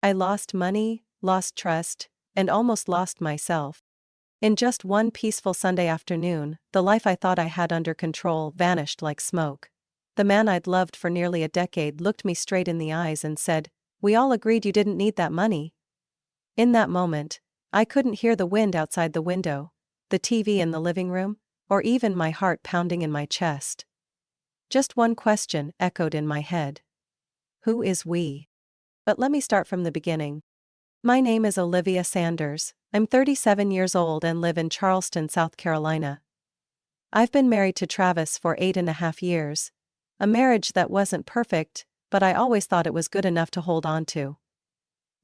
I lost money, lost trust, and almost lost myself. In just one peaceful Sunday afternoon, the life I thought I had under control vanished like smoke. The man I'd loved for nearly a decade looked me straight in the eyes and said, "We all agreed you didn't need that money." In that moment, I couldn't hear the wind outside the window, the TV in the living room, or even my heart pounding in my chest. Just one question echoed in my head. Who is we? But let me start from the beginning. My name is Olivia Sanders. I'm 37 years old and live in Charleston, South Carolina. I've been married to Travis for 8.5 years. A marriage that wasn't perfect, but I always thought it was good enough to hold on to.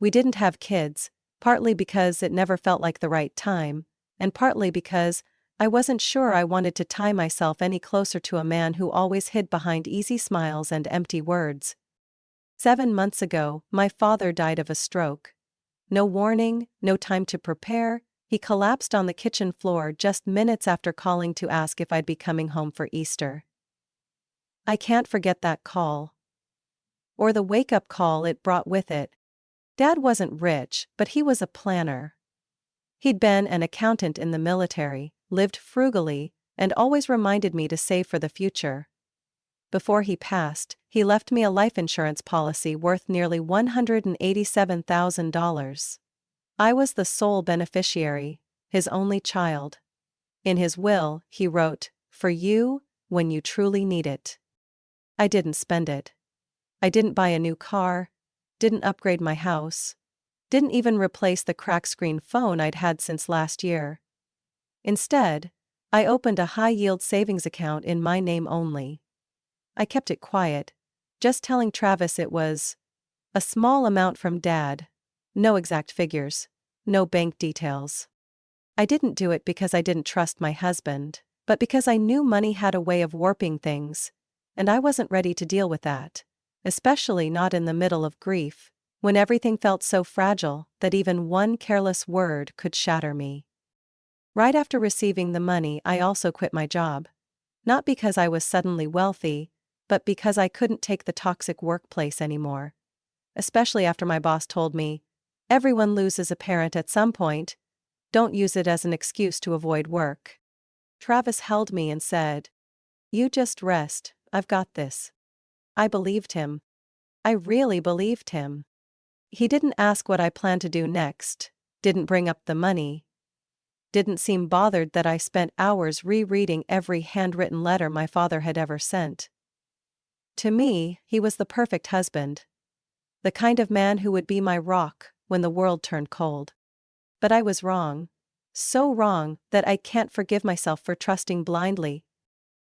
We didn't have kids, partly because it never felt like the right time, and partly because I wasn't sure I wanted to tie myself any closer to a man who always hid behind easy smiles and empty words. 7 months ago, my father died of a stroke. No warning, no time to prepare, he collapsed on the kitchen floor just minutes after calling to ask if I'd be coming home for Easter. I can't forget that call. Or the wake-up call it brought with it. Dad wasn't rich, but he was a planner. He'd been an accountant in the military, lived frugally, and always reminded me to save for the future. Before he passed, he left me a life insurance policy worth nearly $187,000. I was the sole beneficiary, his only child. In his will, he wrote, "For you, when you truly need it." I didn't spend it. I didn't buy a new car, didn't upgrade my house, didn't even replace the cracked screen phone I'd had since last year. Instead, I opened a high-yield savings account in my name only. I kept it quiet, just telling Travis it was a small amount from Dad. No exact figures, no bank details. I didn't do it because I didn't trust my husband, but because I knew money had a way of warping things, and I wasn't ready to deal with that, especially not in the middle of grief, when everything felt so fragile that even one careless word could shatter me. Right after receiving the money, I also quit my job. Not because I was suddenly wealthy, but because I couldn't take the toxic workplace anymore. Especially after my boss told me, "Everyone loses a parent at some point. Don't use it as an excuse to avoid work." Travis held me and said, "You just rest, I've got this." I believed him. I really believed him. He didn't ask what I planned to do next, didn't bring up the money, didn't seem bothered that I spent hours rereading every handwritten letter my father had ever sent. To me, he was the perfect husband. The kind of man who would be my rock when the world turned cold. But I was wrong. So wrong that I can't forgive myself for trusting blindly.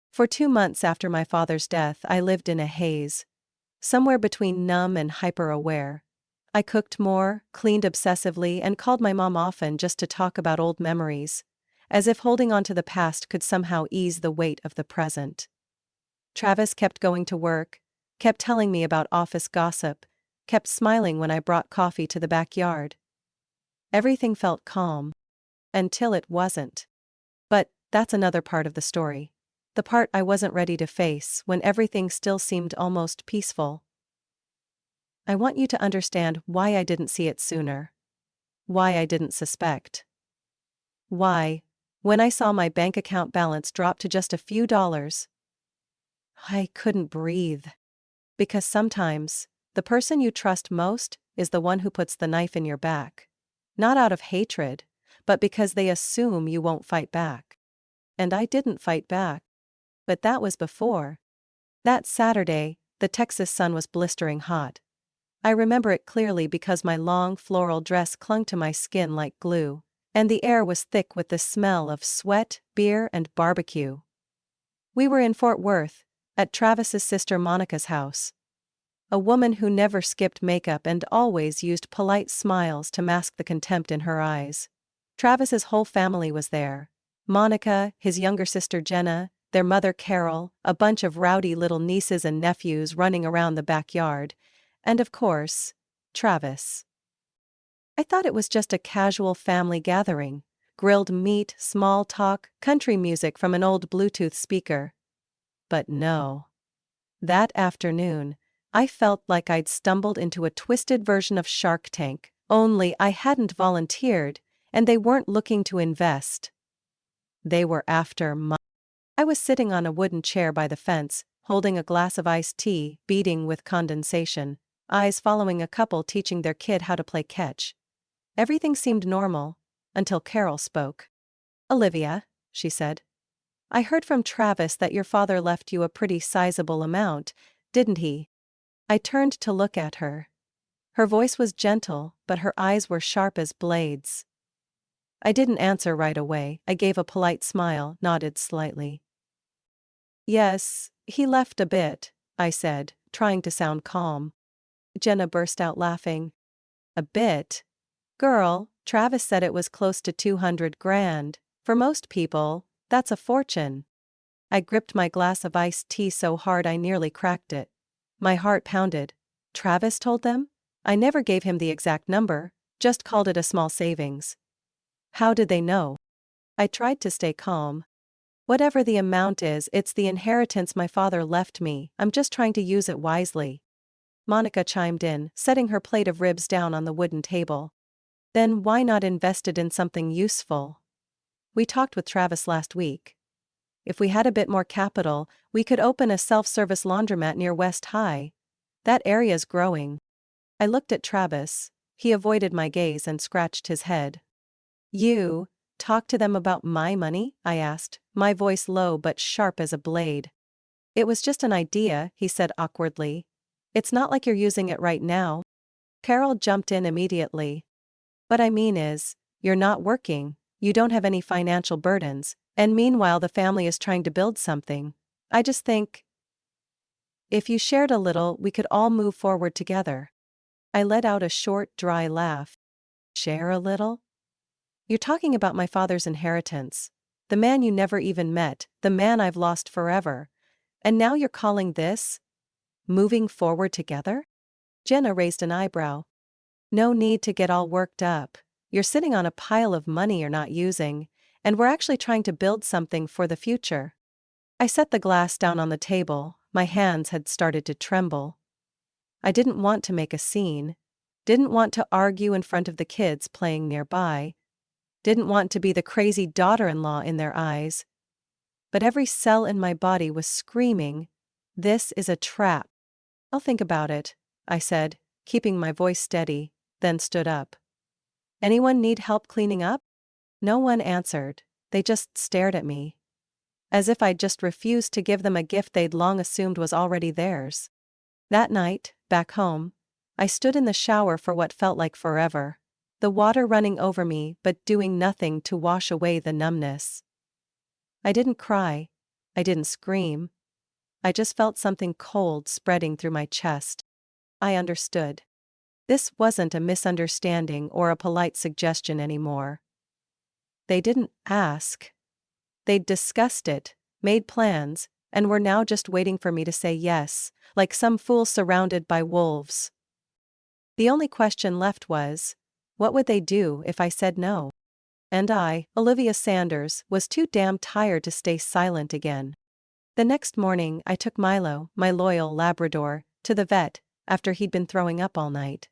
For 2 months after my father's death, I lived in a haze. Somewhere between numb and hyper-aware. I cooked more, cleaned obsessively, and called my mom often just to talk about old memories, as if holding on to the past could somehow ease the weight of the present. Travis kept going to work, kept telling me about office gossip, kept smiling when I brought coffee to the backyard. Everything felt calm. Until it wasn't. But that's another part of the story. The part I wasn't ready to face when everything still seemed almost peaceful. I want you to understand why I didn't see it sooner. Why I didn't suspect. Why, when I saw my bank account balance drop to just a few dollars, I couldn't breathe. Because sometimes, the person you trust most is the one who puts the knife in your back. Not out of hatred, but because they assume you won't fight back. And I didn't fight back. But that was before. That Saturday, the Texas sun was blistering hot. I remember it clearly because my long floral dress clung to my skin like glue, and the air was thick with the smell of sweat, beer, and barbecue. We were in Fort Worth, at Travis's sister Monica's house. A woman who never skipped makeup and always used polite smiles to mask the contempt in her eyes. Travis's whole family was there. Monica, his younger sister Jenna, their mother Carol, a bunch of rowdy little nieces and nephews running around the backyard, and of course, Travis. I thought it was just a casual family gathering. Grilled meat, small talk, country music from an old Bluetooth speaker. But no. That afternoon, I felt like I'd stumbled into a twisted version of Shark Tank, only I hadn't volunteered, and they weren't looking to invest. They were after money. I was sitting on a wooden chair by the fence, holding a glass of iced tea, beating with condensation, eyes following a couple teaching their kid how to play catch. Everything seemed normal, until Carol spoke. "Olivia," she said, "I heard from Travis that your father left you a pretty sizable amount, didn't he?" I turned to look at her. Her voice was gentle, but her eyes were sharp as blades. I didn't answer right away. I gave a polite smile, nodded slightly. "Yes, he left a bit," I said, trying to sound calm. Jenna burst out laughing. "A bit? Girl, Travis said it was close to 200 grand. For most people, that's a fortune." I gripped my glass of iced tea so hard I nearly cracked it. My heart pounded. Travis told them? I never gave him the exact number, just called it a small savings. How did they know? I tried to stay calm. "Whatever the amount is, it's the inheritance my father left me. I'm just trying to use it wisely." Monica chimed in, setting her plate of ribs down on the wooden table. "Then why not invest it in something useful? We talked with Travis last week. If we had a bit more capital, we could open a self-service laundromat near West High. That area's growing." I looked at Travis. He avoided my gaze and scratched his head. "You talk to them about my money?" I asked, my voice low but sharp as a blade. "It was just an idea," he said awkwardly. "It's not like you're using it right now." Carol jumped in immediately. "What I mean is, you're not working, you don't have any financial burdens, and meanwhile the family is trying to build something. I just think, if you shared a little, we could all move forward together." I let out a short, dry laugh. "Share a little? You're talking about my father's inheritance. The man you never even met, the man I've lost forever. And now you're calling this moving forward together?" Jenna raised an eyebrow. "No need to get all worked up. You're sitting on a pile of money you're not using, and we're actually trying to build something for the future." I set the glass down on the table. My hands had started to tremble. I didn't want to make a scene. Didn't want to argue in front of the kids playing nearby. Didn't want to be the crazy daughter-in-law in their eyes. But every cell in my body was screaming, "This is a trap." "I'll think about it," I said, keeping my voice steady, then stood up. "Anyone need help cleaning up?" No one answered. They just stared at me. As if I'd just refused to give them a gift they'd long assumed was already theirs. That night, back home, I stood in the shower for what felt like forever. The water running over me but doing nothing to wash away the numbness. I didn't cry. I didn't scream. I just felt something cold spreading through my chest. I understood. This wasn't a misunderstanding or a polite suggestion anymore. They didn't ask. They'd discussed it, made plans, and were now just waiting for me to say yes, like some fool surrounded by wolves. The only question left was, what would they do if I said no? And I, Olivia Sanders, was too damn tired to stay silent again. The next morning I took Milo, my loyal Labrador, to the vet, after he'd been throwing up all night.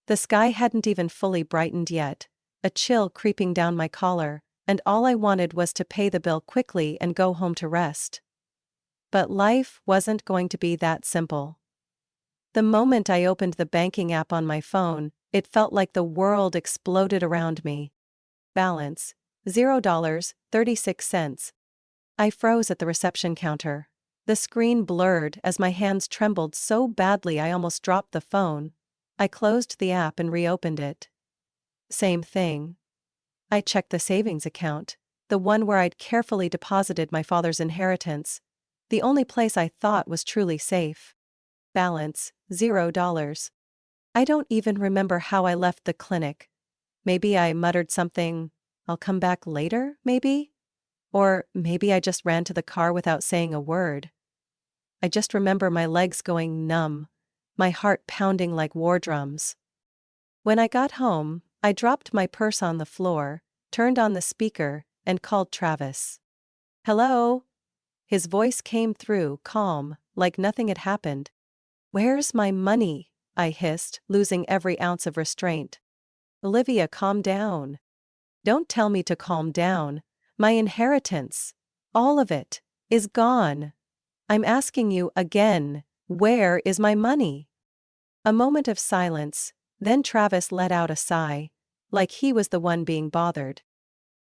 The sky hadn't even fully brightened yet, a chill creeping down my collar, and all I wanted was to pay the bill quickly and go home to rest. But life wasn't going to be that simple. The moment I opened the banking app on my phone, it felt like the world exploded around me. Balance, $0.36. I froze at the reception counter. The screen blurred as my hands trembled so badly I almost dropped the phone. I closed the app and reopened it. Same thing. I checked the savings account, the one where I'd carefully deposited my father's inheritance. The only place I thought was truly safe. Balance, $0. I don't even remember how I left the clinic. Maybe I muttered something, "I'll come back later, maybe?" Or maybe I just ran to the car without saying a word. I just remember my legs going numb, my heart pounding like war drums. When I got home, I dropped my purse on the floor, turned on the speaker, and called Travis. "Hello?" His voice came through, calm, like nothing had happened. Where's my money? I hissed, losing every ounce of restraint. Olivia, calm down. Don't tell me to calm down. My inheritance, all of it, is gone. I'm asking you again, where is my money? A moment of silence, then Travis let out a sigh, like he was the one being bothered.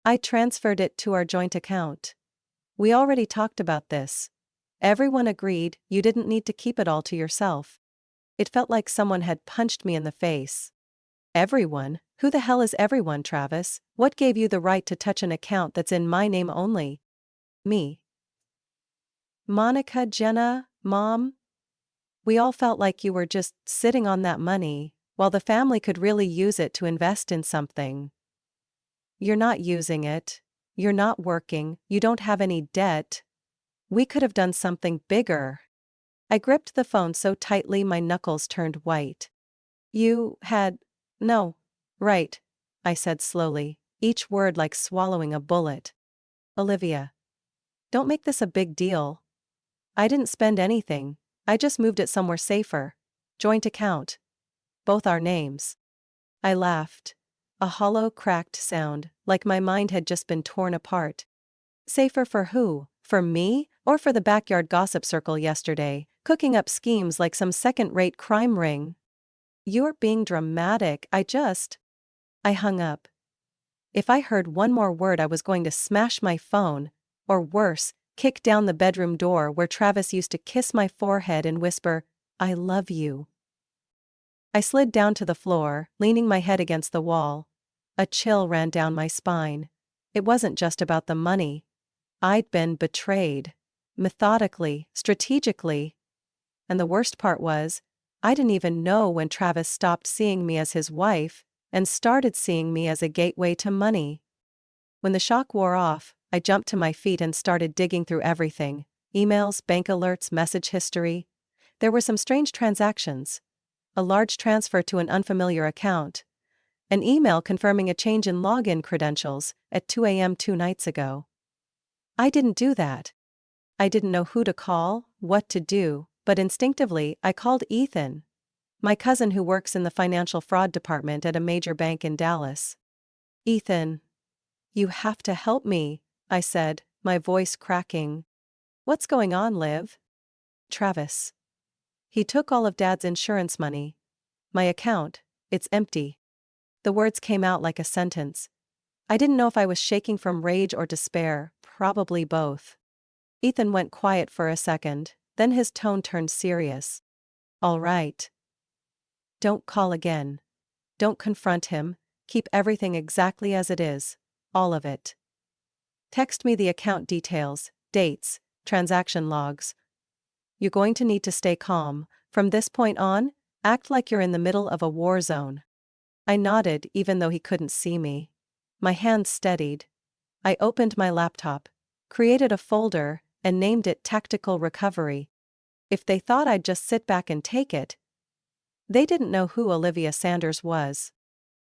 I transferred it to our joint account. We already talked about this. Everyone agreed you didn't need to keep it all to yourself. It felt like someone had punched me in the face. Everyone? Who the hell is everyone, Travis? What gave you the right to touch an account that's in my name only? Me. Monica, Jenna, Mom? We all felt like you were just sitting on that money, while the family could really use it to invest in something. You're not using it. You're not working. You don't have any debt. We could have done something bigger. I gripped the phone so tightly my knuckles turned white. No. Right, I said slowly, each word like swallowing a bullet. Olivia. Don't make this a big deal. I didn't spend anything, I just moved it somewhere safer. Joint account. Both our names. I laughed. A hollow, cracked sound, like my mind had just been torn apart. Safer for who? For me? Or for the backyard gossip circle yesterday, cooking up schemes like some second-rate crime ring? You're being dramatic, I hung up. If I heard one more word I was going to smash my phone, or worse, kick down the bedroom door where Travis used to kiss my forehead and whisper, "I love you." I slid down to the floor, leaning my head against the wall. A chill ran down my spine. It wasn't just about the money. I'd been betrayed. Methodically, strategically. And the worst part was, I didn't even know when Travis stopped seeing me as his wife and started seeing me as a gateway to money. When the shock wore off, I jumped to my feet and started digging through everything. Emails, bank alerts, message history. There were some strange transactions. A large transfer to an unfamiliar account. An email confirming a change in login credentials at 2 a.m. 2 nights ago. I didn't do that. I didn't know who to call, what to do, but instinctively I called Ethan, my cousin who works in the financial fraud department at a major bank in Dallas. Ethan. You have to help me, I said, my voice cracking. What's going on, Liv? Travis. He took all of Dad's insurance money. My account, it's empty. The words came out like a sentence. I didn't know if I was shaking from rage or despair, probably both. Ethan went quiet for a second, then his tone turned serious. All right. Don't call again. Don't confront him, keep everything exactly as it is, all of it. Text me the account details, dates, transaction logs. You're going to need to stay calm. From this point on, act like you're in the middle of a war zone. I nodded even though he couldn't see me. My hands steadied. I opened my laptop, created a folder, and named it Tactical Recovery. If they thought I'd just sit back and take it, they didn't know who Olivia Sanders was.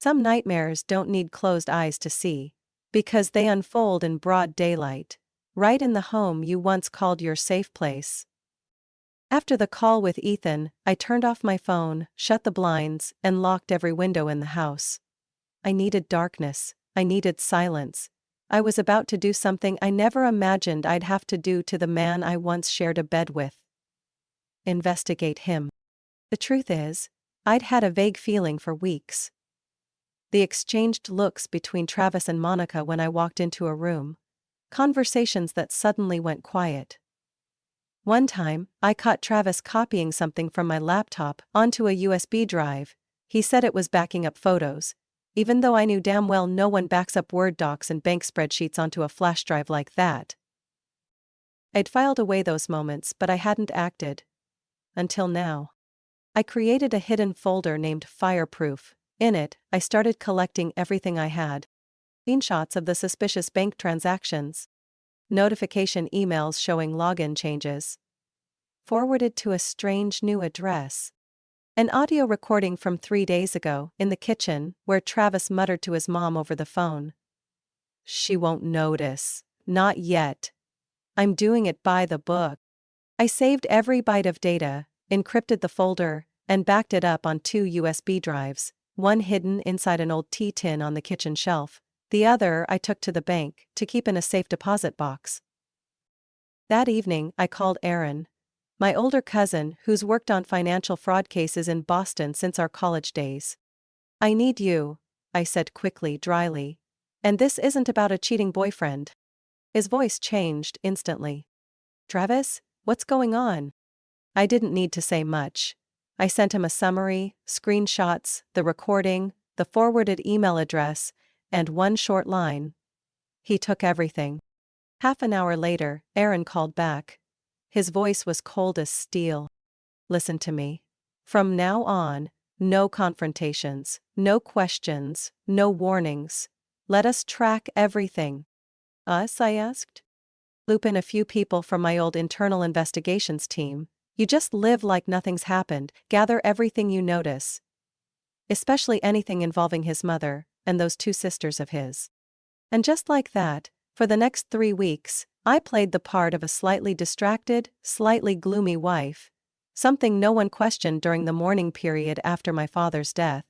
Some nightmares don't need closed eyes to see, because they unfold in broad daylight, right in the home you once called your safe place. After the call with Ethan, I turned off my phone, shut the blinds, and locked every window in the house. I needed darkness, I needed silence. I was about to do something I never imagined I'd have to do to the man I once shared a bed with. Investigate him. The truth is, I'd had a vague feeling for weeks. The exchanged looks between Travis and Monica when I walked into a room. Conversations that suddenly went quiet. One time, I caught Travis copying something from my laptop onto a USB drive. He said it was backing up photos, even though I knew damn well no one backs up Word docs and bank spreadsheets onto a flash drive like that. I'd filed away those moments, but I hadn't acted. Until now. I created a hidden folder named Fireproof. In it, I started collecting everything I had. Screenshots of the suspicious bank transactions. Notification emails showing login changes. Forwarded to a strange new address. An audio recording from 3 days ago, in the kitchen, where Travis muttered to his mom over the phone. She won't notice. Not yet. I'm doing it by the book. I saved every byte of data, encrypted the folder, and backed it up on 2 USB drives, one hidden inside an old tea tin on the kitchen shelf. The other I took to the bank to keep in a safe deposit box. That evening, I called Aaron, my older cousin who's worked on financial fraud cases in Boston since our college days. "I need you," I said quickly, dryly. "And this isn't about a cheating boyfriend." His voice changed instantly. "Travis, what's going on?" I didn't need to say much. I sent him a summary, screenshots, the recording, the forwarded email address, and one short line. He took everything. Half an hour later, Aaron called back. His voice was cold as steel. "Listen to me. From now on, no confrontations, no questions, no warnings. Let us track everything." "Us?" I asked. "Loop in a few people from my old internal investigations team. You just live like nothing's happened, gather everything you notice. Especially anything involving his mother, and those 2 sisters of his." And just like that, for the next 3 weeks, I played the part of a slightly distracted, slightly gloomy wife, something no one questioned during the mourning period after my father's death.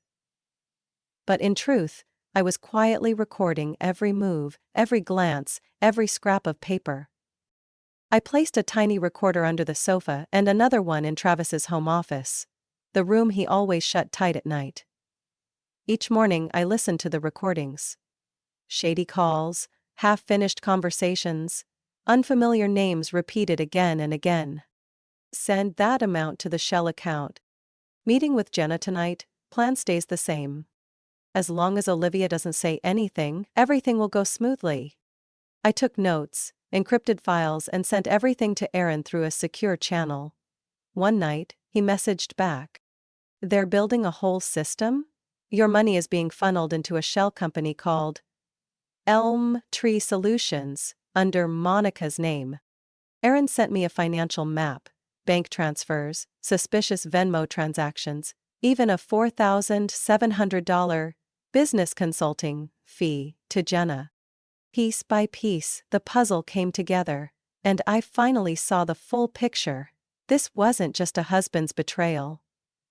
But in truth, I was quietly recording every move, every glance, every scrap of paper. I placed a tiny recorder under the sofa and another one in Travis's home office, the room he always shut tight at night. Each morning I listened to the recordings. Shady calls, half-finished conversations, unfamiliar names repeated again and again. "Send that amount to the Shell account. Meeting with Jenna tonight, plan stays the same. As long as Olivia doesn't say anything, everything will go smoothly." I took notes, encrypted files, and sent everything to Aaron through a secure channel. One night, he messaged back. "They're building a whole system? Your money is being funneled into a shell company called Elm Tree Solutions, under Monica's name." Aaron sent me a financial map, bank transfers, suspicious Venmo transactions, even a $4,700 business consulting fee to Jenna. Piece by piece, the puzzle came together, and I finally saw the full picture. This wasn't just a husband's betrayal.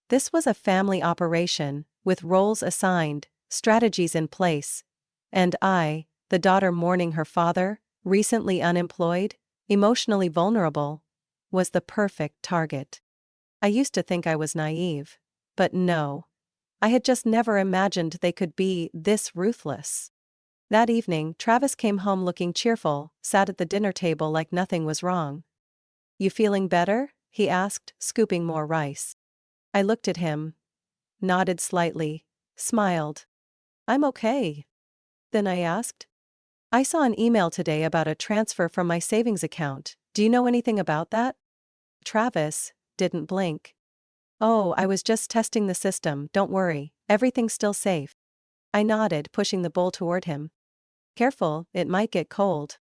This was a family operation, with roles assigned, strategies in place. And I, the daughter mourning her father, recently unemployed, emotionally vulnerable, was the perfect target. I used to think I was naive. But no. I had just never imagined they could be this ruthless. That evening, Travis came home looking cheerful, sat at the dinner table like nothing was wrong. "You feeling better?" he asked, scooping more rice. I looked at him, nodded slightly, smiled. "I'm okay." Then I asked, "I saw an email today about a transfer from my savings account. Do you know anything about that?" Travis didn't blink. "Oh, I was just testing the system, don't worry, everything's still safe." I nodded, pushing the bowl toward him. "Careful, it might get cold."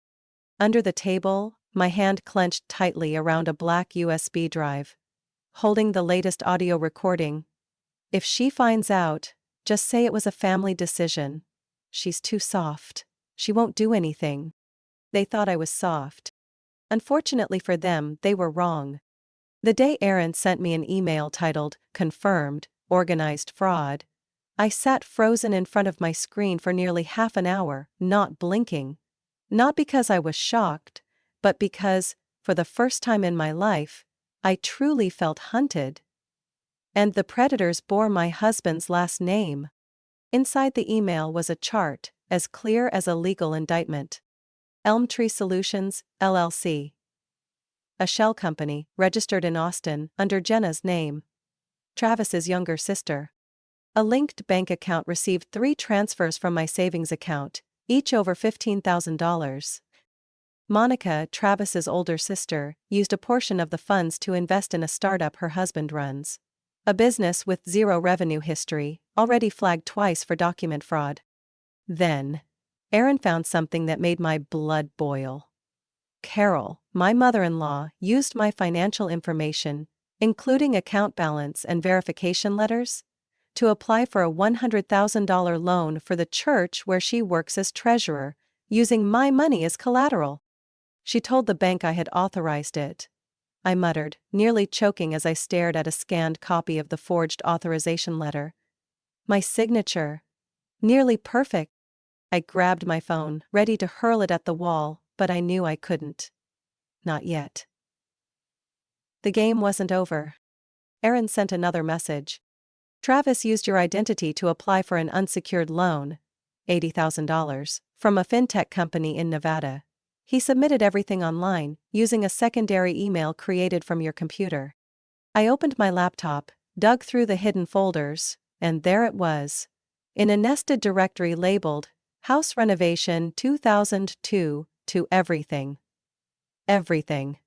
Under the table, my hand clenched tightly around a black USB drive, holding the latest audio recording. "If she finds out, just say it was a family decision. She's too soft. She won't do anything." They thought I was soft. Unfortunately for them, they were wrong. The day Aaron sent me an email titled, "Confirmed, Organized Fraud," I sat frozen in front of my screen for nearly half an hour, not blinking. Not because I was shocked, but because, for the first time in my life, I truly felt hunted. And the predators bore my husband's last name. Inside the email was a chart, as clear as a legal indictment. Elm Tree Solutions, LLC. A shell company, registered in Austin, under Jenna's name. Travis's younger sister. A linked bank account received 3 transfers from my savings account, each over $15,000. Monica, Travis's older sister, used a portion of the funds to invest in a startup her husband runs. A business with 0 revenue history, already flagged twice for document fraud. Then, Aaron found something that made my blood boil. Carol, my mother-in-law, used my financial information, including account balance and verification letters, to apply for a $100,000 loan for the church where she works as treasurer, using my money as collateral. She told the bank I had authorized it. I muttered, nearly choking as I stared at a scanned copy of the forged authorization letter. My signature. Nearly perfect. I grabbed my phone, ready to hurl it at the wall, but I knew I couldn't. Not yet. The game wasn't over. Aaron sent another message. Travis used your identity to apply for an unsecured loan, $80,000, from a fintech company in Nevada. He submitted everything online, using a secondary email created from your computer. I opened my laptop, dug through the hidden folders, and there it was. In a nested directory labeled, House Renovation 2002, to everything. Everything.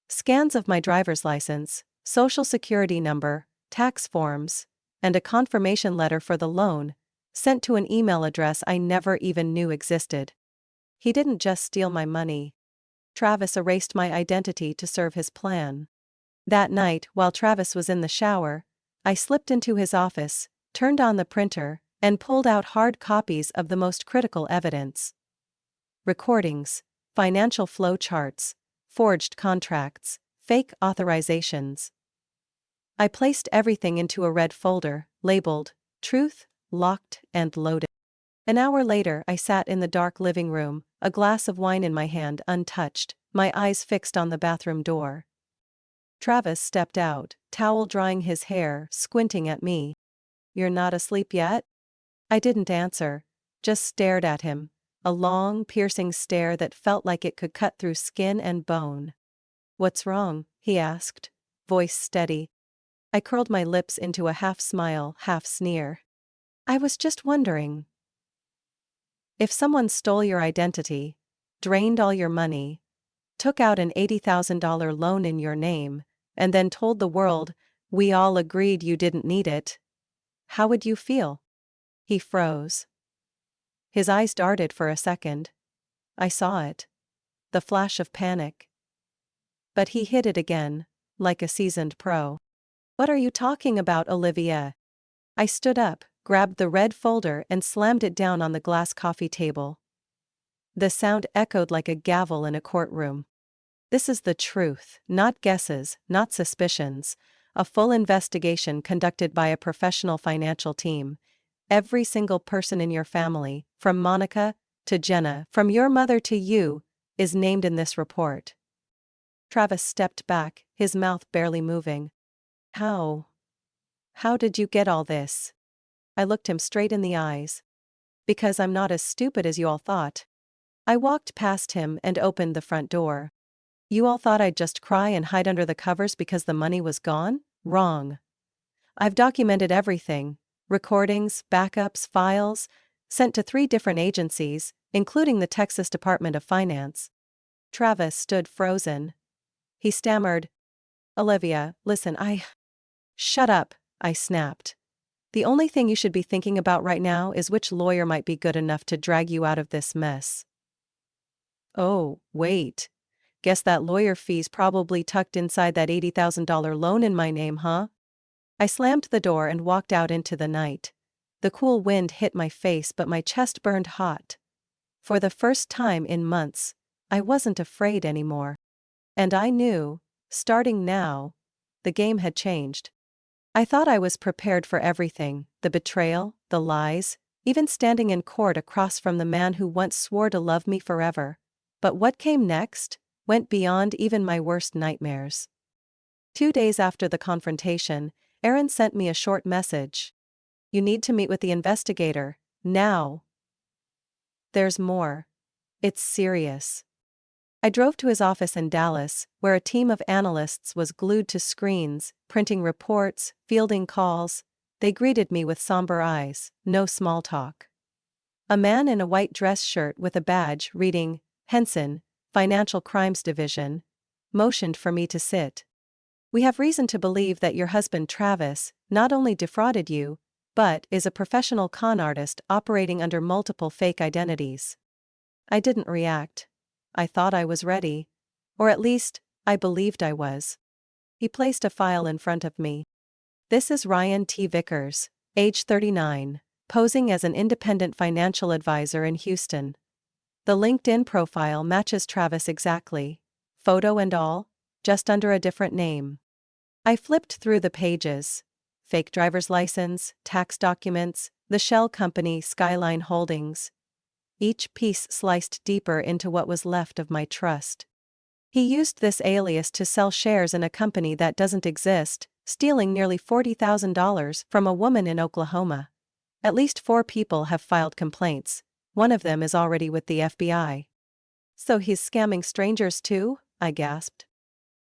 Scans of my driver's license, social security number, tax forms, and a confirmation letter for the loan, sent to an email address I never even knew existed. He didn't just steal my money. Travis erased my identity to serve his plan. That night, while Travis was in the shower, I slipped into his office, turned on the printer, and pulled out hard copies of the most critical evidence. Recordings, financial flow charts, forged contracts, fake authorizations. I placed everything into a red folder, labeled, Truth, Locked and Loaded. An hour later, I sat in the dark living room, a glass of wine in my hand untouched, my eyes fixed on the bathroom door. Travis stepped out, towel drying his hair, squinting at me. "You're not asleep yet?" I didn't answer, just stared at him, a long, piercing stare that felt like it could cut through skin and bone. "What's wrong?" he asked, voice steady. I curled my lips into a half smile, half sneer. "I was just wondering. If someone stole your identity, drained all your money, took out an $80,000 loan in your name, and then told the world, we all agreed you didn't need it, how would you feel?" He froze. His eyes darted for a second. I saw it. The flash of panic. But he hid it again, like a seasoned pro. "What are you talking about, Olivia?" I stood up, grabbed the red folder and slammed it down on the glass coffee table. The sound echoed like a gavel in a courtroom. "This is the truth, not guesses, not suspicions. A full investigation conducted by a professional financial team. Every single person in your family, from Monica to Jenna, from your mother to you, is named in this report." Travis stepped back, his mouth barely moving. How did you get all this?" I looked him straight in the eyes. "Because I'm not as stupid as you all thought." I walked past him and opened the front door. "You all thought I'd just cry and hide under the covers because the money was gone? Wrong. I've documented everything. Recordings, backups, files, sent to 3 different agencies, including the Texas Department of Finance." Travis stood frozen. He stammered, "Olivia, listen, Shut up," I snapped. "The only thing you should be thinking about right now is which lawyer might be good enough to drag you out of this mess." "Oh, wait. Guess that lawyer fee's probably tucked inside that $80,000 loan in my name, huh?" I slammed the door and walked out into the night. The cool wind hit my face, but my chest burned hot. For the first time in months, I wasn't afraid anymore. And I knew, starting now, the game had changed. I thought I was prepared for everything, the betrayal, the lies, even standing in court across from the man who once swore to love me forever. But what came next went beyond even my worst nightmares. 2 days after the confrontation, Aaron sent me a short message. "You need to meet with the investigator, now. There's more. It's serious." I drove to his office in Dallas, where a team of analysts was glued to screens, printing reports, fielding calls. They greeted me with somber eyes, no small talk. A man in a white dress shirt with a badge reading, "Henson, Financial Crimes Division," motioned for me to sit. "We have reason to believe that your husband Travis not only defrauded you, but is a professional con artist operating under multiple fake identities." I didn't react. I thought I was ready. Or at least, I believed I was. He placed a file in front of me. "This is Ryan T. Vickers, age 39, posing as an independent financial advisor in Houston. The LinkedIn profile matches Travis exactly. Photo and all. just under a different name. I flipped through the pages. Fake driver's license, tax documents, the shell company Skyline Holdings. Each piece sliced deeper into what was left of my trust. He used this alias to sell shares in a company that doesn't exist, stealing nearly $40,000 from a woman in Oklahoma. At least 4 people have filed complaints. One of them is already with the FBI. So he's scamming strangers too? I gasped.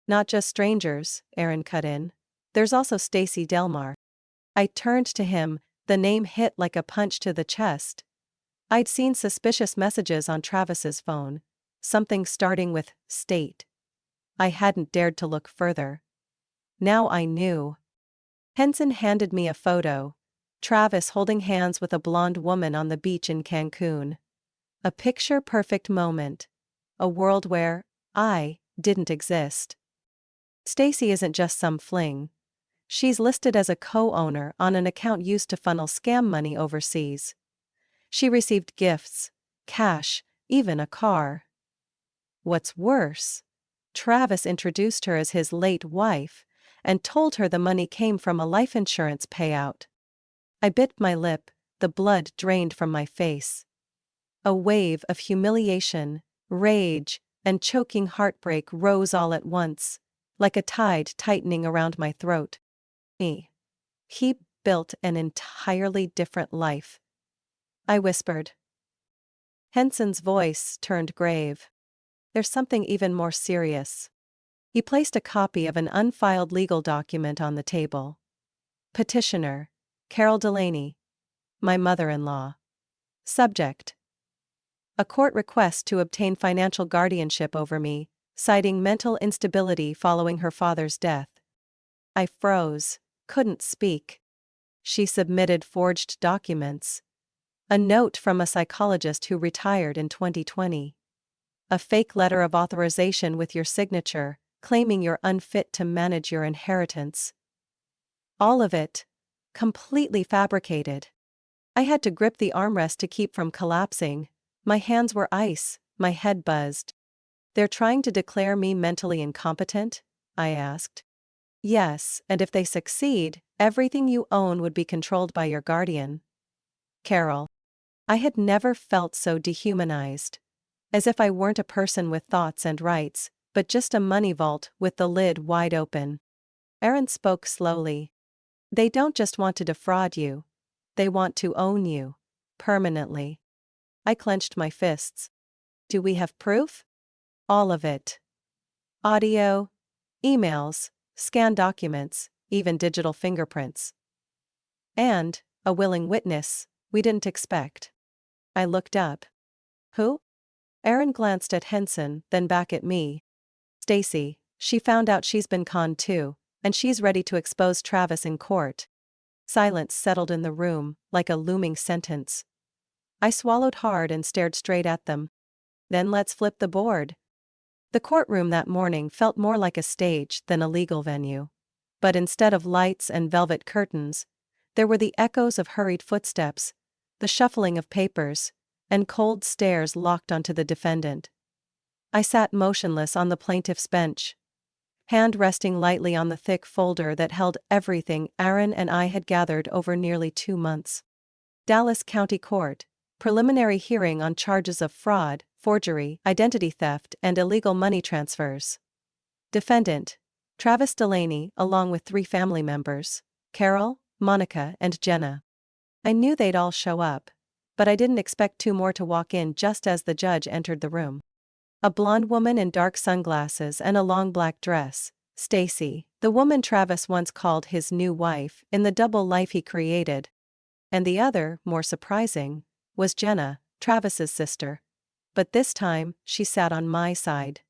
Not just strangers, Aaron cut in. There's also Stacy Delmar. I turned to him, the name hit like a punch to the chest. I'd seen suspicious messages on Travis's phone. Something starting with state. I hadn't dared to look further. Now I knew. Henson handed me a photo. Travis holding hands with a blonde woman on the beach in Cancun. A picture-perfect moment. A world where I didn't exist. Stacy isn't just some fling. She's listed as a co-owner on an account used to funnel scam money overseas. She received gifts, cash, even a car. What's worse, Travis introduced her as his late wife and told her the money came from a life insurance payout. I bit my lip, the blood drained from my face. A wave of humiliation, rage, and choking heartbreak rose all at once, like a tide tightening around my throat. He built an entirely different life. I whispered. Henson's voice turned grave. There's something even more serious. He placed a copy of an unfiled legal document on the table. Petitioner, Carol Delaney. My mother-in-law. Subject. A court request to obtain financial guardianship over me, citing mental instability following her father's death. I froze, couldn't speak. She submitted forged documents. A note from a psychologist who retired in 2020. A fake letter of authorization with your signature, claiming you're unfit to manage your inheritance. All of it, completely fabricated. I had to grip the armrest to keep from collapsing. My hands were ice, my head buzzed. They're trying to declare me mentally incompetent? I asked. Yes, and if they succeed, everything you own would be controlled by your guardian. Carol. I had never felt so dehumanized. As if I weren't a person with thoughts and rights, but just a money vault with the lid wide open. Aaron spoke slowly. They don't just want to defraud you. They want to own you. Permanently. I clenched my fists. Do we have proof? All of it. Audio, emails, scanned documents, even digital fingerprints. And a willing witness we didn't expect. I looked up. Who? Aaron glanced at Henson, then back at me. Stacy, she found out she's been conned too, and she's ready to expose Travis in court. Silence settled in the room, like a looming sentence. I swallowed hard and stared straight at them. Then let's flip the board. The courtroom that morning felt more like a stage than a legal venue. But instead of lights and velvet curtains, there were the echoes of hurried footsteps, the shuffling of papers, and cold stares locked onto the defendant. I sat motionless on the plaintiff's bench, hand resting lightly on the thick folder that held everything Aaron and I had gathered over nearly 2 months. Dallas County Court, preliminary hearing on charges of fraud, forgery, identity theft, and illegal money transfers. Defendant, Travis Delaney, along with 3 family members, Carol, Monica, and Jenna. I knew they'd all show up, but I didn't expect 2 more to walk in just as the judge entered the room. A blonde woman in dark sunglasses and a long black dress, Stacy, the woman Travis once called his new wife in the double life he created. And the other, more surprising, was Jenna, Travis's sister. But this time, she sat on my side.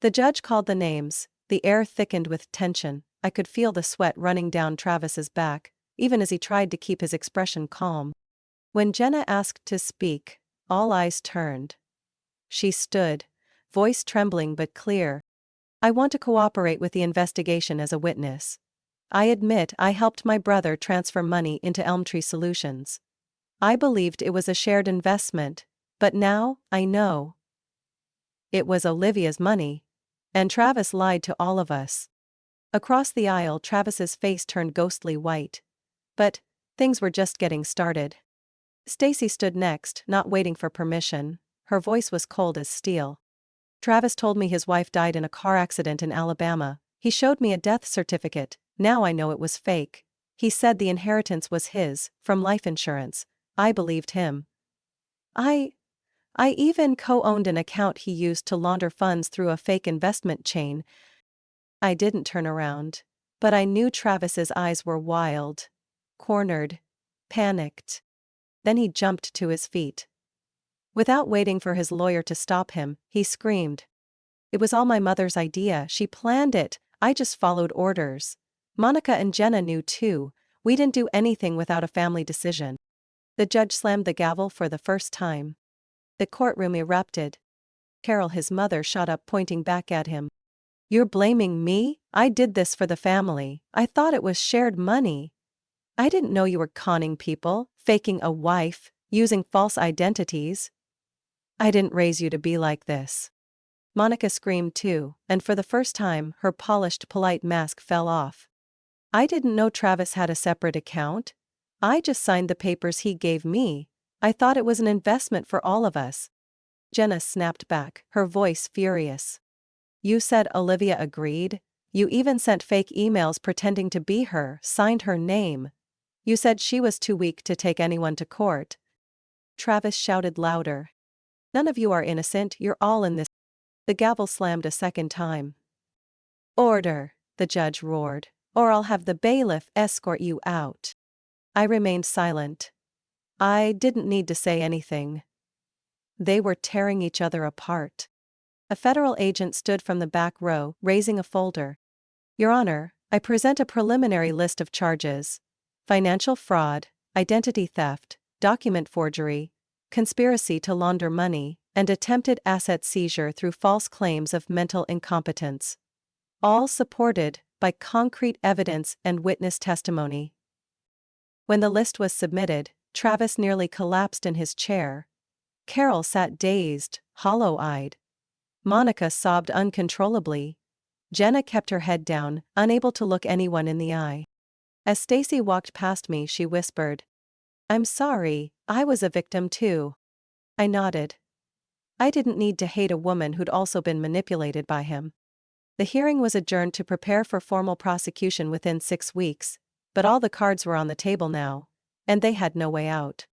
The judge called the names, the air thickened with tension. I could feel the sweat running down Travis's back, even as he tried to keep his expression calm. When Jenna asked to speak, all eyes turned. She stood, voice trembling but clear. I want to cooperate with the investigation as a witness. I admit I helped my brother transfer money into Elmtree Solutions. I believed it was a shared investment, but now I know. It was Olivia's money. And Travis lied to all of us. Across the aisle, Travis's face turned ghostly white. But things were just getting started. Stacy stood next, not waiting for permission. Her voice was cold as steel. Travis told me his wife died in a car accident in Alabama. He showed me a death certificate. Now I know it was fake. He said the inheritance was his, from life insurance. I believed him. I even co-owned an account he used to launder funds through a fake investment chain. I didn't turn around. But I knew Travis's eyes were wild. Cornered. Panicked. Then he jumped to his feet. Without waiting for his lawyer to stop him, he screamed. It was all my mother's idea. She planned it. I just followed orders. Monica and Jenna knew too. We didn't do anything without a family decision. The judge slammed the gavel for the first time. The courtroom erupted. Carol, his mother, shot up, pointing back at him. You're blaming me? I did this for the family. I thought it was shared money. I didn't know you were conning people, faking a wife, using false identities. I didn't raise you to be like this. Monica screamed too, and for the first time, her polished, polite mask fell off. I didn't know Travis had a separate account. I just signed the papers he gave me. I thought it was an investment for all of us. Jenna snapped back, her voice furious. You said Olivia agreed? You even sent fake emails pretending to be her, signed her name. You said she was too weak to take anyone to court. Travis shouted louder. None of you are innocent, you're all in this. The gavel slammed a second time. Order, the judge roared, or I'll have the bailiff escort you out. I remained silent. I didn't need to say anything. They were tearing each other apart. A federal agent stood from the back row, raising a folder. Your Honor, I present a preliminary list of charges. Financial fraud, identity theft, document forgery, conspiracy to launder money, and attempted asset seizure through false claims of mental incompetence. All supported by concrete evidence and witness testimony. When the list was submitted, Travis nearly collapsed in his chair. Carol sat dazed, hollow-eyed. Monica sobbed uncontrollably. Jenna kept her head down, unable to look anyone in the eye. As Stacy walked past me, she whispered, I'm sorry, I was a victim too. I nodded. I didn't need to hate a woman who'd also been manipulated by him. The hearing was adjourned to prepare for formal prosecution within 6 weeks, but all the cards were on the table now, and they had no way out.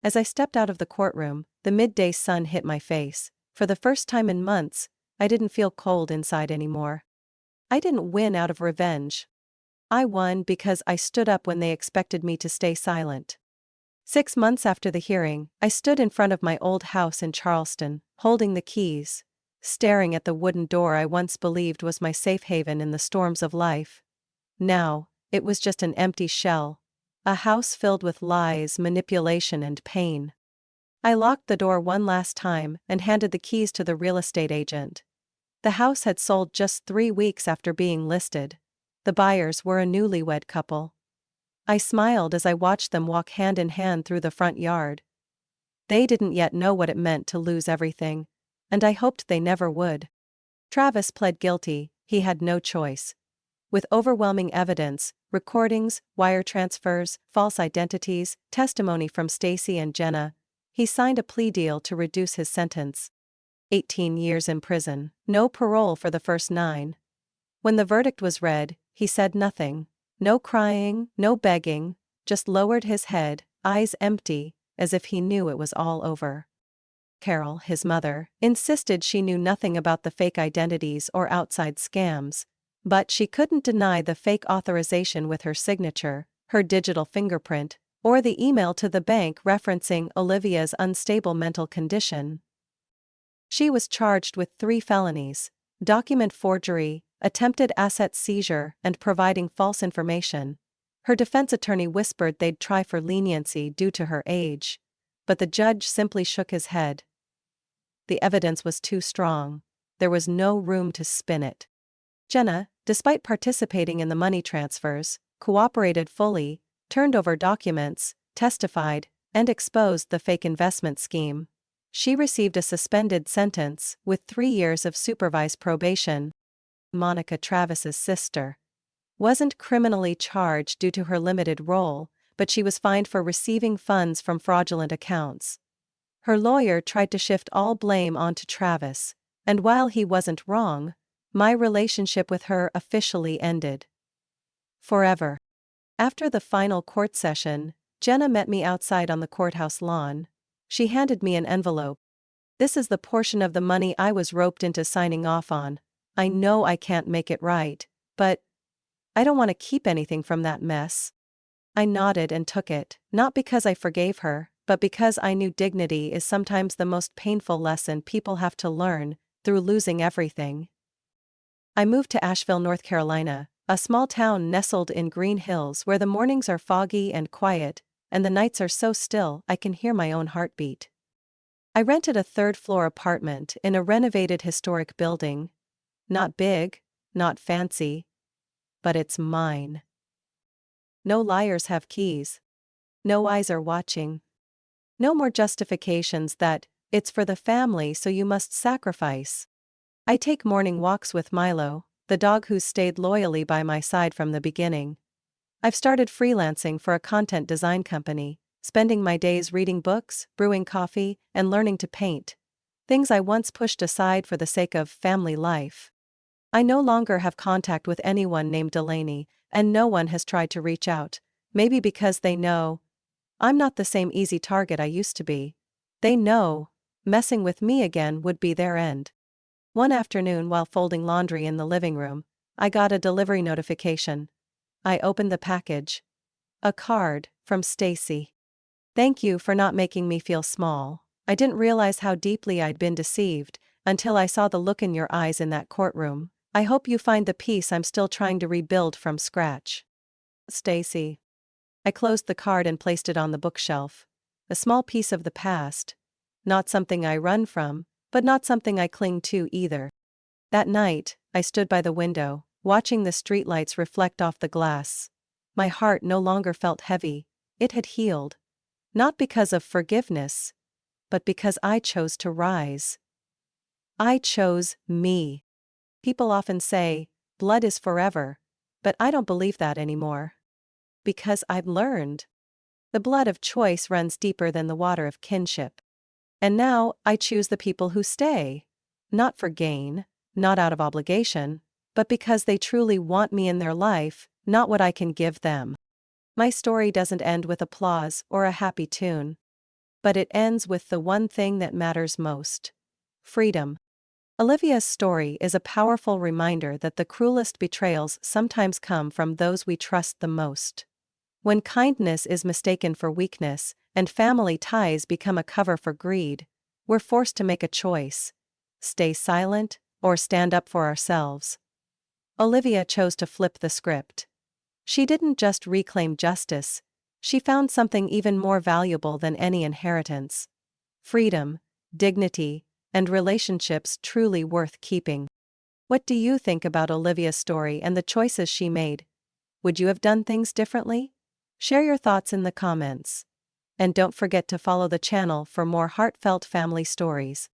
As I stepped out of the courtroom, the midday sun hit my face. For the first time in months, I didn't feel cold inside anymore. I didn't win out of revenge. I won because I stood up when they expected me to stay silent. 6 months after the hearing, I stood in front of my old house in Charleston, holding the keys, staring at the wooden door I once believed was my safe haven in the storms of life. Now, it was just an empty shell. A house filled with lies, manipulation, and pain. I locked the door one last time and handed the keys to the real estate agent. The house had sold just 3 weeks after being listed. The buyers were a newlywed couple. I smiled as I watched them walk hand in hand through the front yard. They didn't yet know what it meant to lose everything, and I hoped they never would. Travis pled guilty. He had no choice. With overwhelming evidence, recordings, wire transfers, false identities, testimony from Stacy and Jenna, he signed a plea deal to reduce his sentence. 18 years in prison, no parole for the first 9. When the verdict was read, he said nothing. No crying, no begging, just lowered his head, eyes empty, as if he knew it was all over. Carol, his mother, insisted she knew nothing about the fake identities or outside scams, but she couldn't deny the fake authorization with her signature, her digital fingerprint, or the email to the bank referencing Olivia's unstable mental condition. She was charged with 3 felonies: document forgery, attempted asset seizure, and providing false information. Her defense attorney whispered they'd try for leniency due to her age, but the judge simply shook his head. The evidence was too strong. There was no room to spin it. Jenna, despite participating in the money transfers, cooperated fully, turned over documents, testified, and exposed the fake investment scheme. She received a suspended sentence with 3 years of supervised probation. Monica Travis's sister, wasn't criminally charged due to her limited role, but she was fined for receiving funds from fraudulent accounts. Her lawyer tried to shift all blame onto Travis, and while he wasn't wrong, my relationship with her officially ended. Forever. After the final court session, Jenna met me outside on the courthouse lawn. She handed me an envelope. "This is the portion of the money I was roped into signing off on. I know I can't make it right, but I don't want to keep anything from that mess." I nodded and took it, not because I forgave her, but because I knew dignity is sometimes the most painful lesson people have to learn, through losing everything. I moved to Asheville, North Carolina, a small town nestled in green hills where the mornings are foggy and quiet, and the nights are so still I can hear my own heartbeat. I rented a third-floor apartment in a renovated historic building. Not big, not fancy, but it's mine. No liars have keys. No eyes are watching. No more justifications that it's for the family so you must sacrifice. I take morning walks with Milo, the dog who's stayed loyally by my side from the beginning. I've started freelancing for a content design company, spending my days reading books, brewing coffee, and learning to paint. Things I once pushed aside for the sake of family life. I no longer have contact with anyone named Delaney, and no one has tried to reach out, maybe because they know I'm not the same easy target I used to be. They know messing with me again would be their end. One afternoon while folding laundry in the living room, I got a delivery notification. I opened the package. A card from Stacy. "Thank you for not making me feel small. I didn't realize how deeply I'd been deceived until I saw the look in your eyes in that courtroom. I hope you find the peace I'm still trying to rebuild from scratch. Stacy." I closed the card and placed it on the bookshelf. A small piece of the past. Not something I run from, but not something I cling to either. That night, I stood by the window, watching the streetlights reflect off the glass. My heart no longer felt heavy. It had healed. Not because of forgiveness, but because I chose to rise. I chose me. People often say, blood is forever, but I don't believe that anymore. Because I've learned. The blood of choice runs deeper than the water of kinship. And now, I choose the people who stay. Not for gain, not out of obligation, but because they truly want me in their life, not what I can give them. My story doesn't end with applause or a happy tune. But it ends with the one thing that matters most. Freedom. Olivia's story is a powerful reminder that the cruelest betrayals sometimes come from those we trust the most. When kindness is mistaken for weakness, and family ties become a cover for greed, we're forced to make a choice. Stay silent, or stand up for ourselves. Olivia chose to flip the script. She didn't just reclaim justice, she found something even more valuable than any inheritance. Freedom, dignity, and relationships truly worth keeping. What do you think about Olivia's story and the choices she made? Would you have done things differently? Share your thoughts in the comments. And don't forget to follow the channel for more heartfelt family stories.